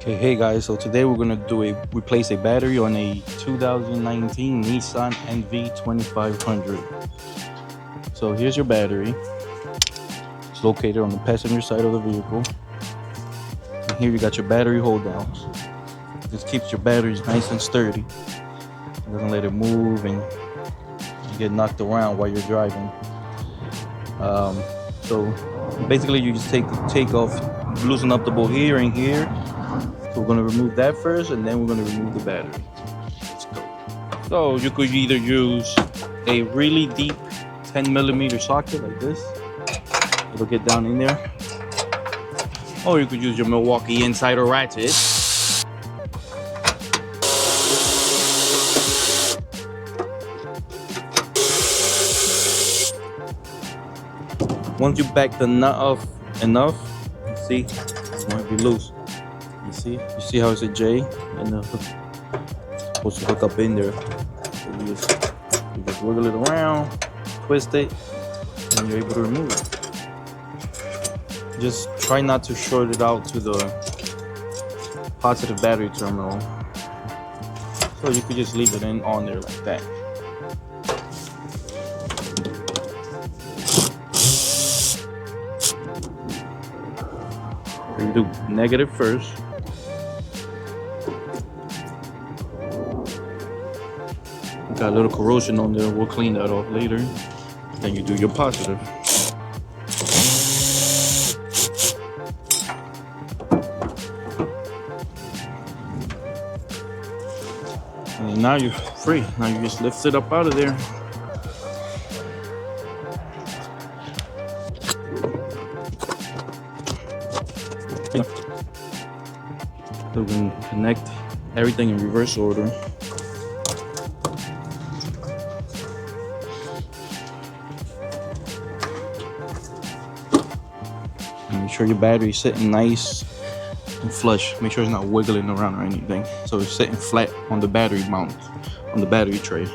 Okay, hey guys, so today we're gonna replace a battery on a 2019 Nissan Nv2500. So here's your battery. It's located on the passenger side of the vehicle. And here you got your battery hold downs. This keeps your batteries nice and sturdy. It doesn't let it move and you get knocked around while you're driving. So basically you just take off, loosen up the bolt here and here. So we're going to remove that first, and then we're going to remove the battery. Let's go. So you could either use a really deep 10mm socket like this. It'll get down in there. Or you could use your Milwaukee insider ratchet. Once you back the nut off enough, see, it might be loose. You see how it's a J, and it's supposed to hook up in there. So you just wiggle it around, twist it, and you're able to remove it. Just try not to short it out to the positive battery terminal. So you could just leave it on there like that. So you do negative first. Got a little corrosion on there, we'll clean that off later. Then you do your positive. And now you're free. Now you just lift it up out of there. So we can connect everything in reverse order. Make sure your battery's sitting nice and flush. Make sure it's not wiggling around or anything. So it's sitting flat on the battery mount, on the battery tray.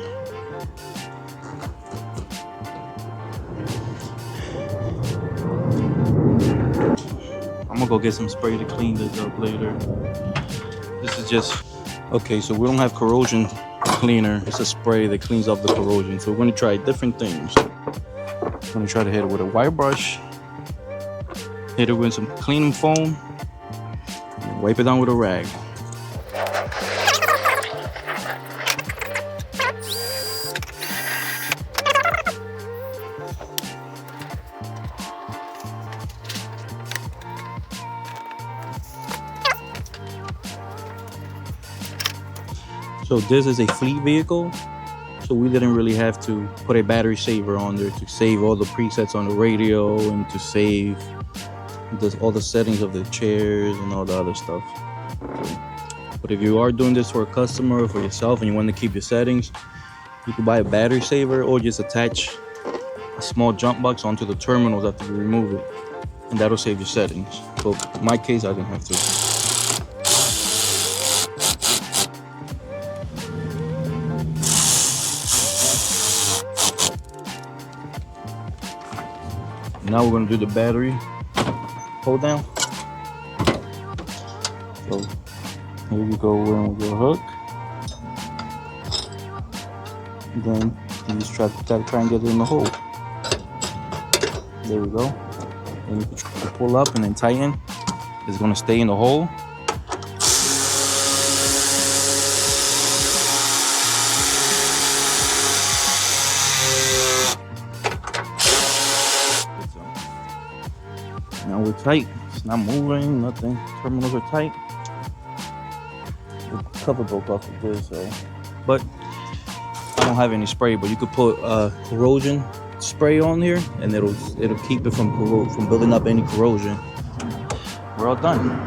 I'm gonna go get some spray to clean this up later. This is just, okay, so we don't have corrosion cleaner. It's a spray that cleans up the corrosion. So we're gonna try different things. I'm gonna try to hit it with a wire brush. Hit it with some cleaning foam, and wipe it down with a rag. So this is a fleet vehicle, so we didn't really have to put a battery saver on there to save all the presets on the radio and to save all the settings of the chairs and all the other stuff. But if you are doing this for a customer or for yourself and you want to keep your settings, you can buy a battery saver or just attach a small jump box onto the terminals after you remove it, and that'll save your settings. So in my case, I didn't have to. Now we're going to do the battery hold down. So here you go in with your hook. And then you just try and get it in the hole. There we go. And you can pull up and then tighten. It's going to stay in the hole. Now we're tight. It's not moving, nothing. Terminals are tight. The cover broke off of this, so. But I don't have any spray. But you could put corrosion spray on here, and it'll keep it from building up any corrosion. We're all done.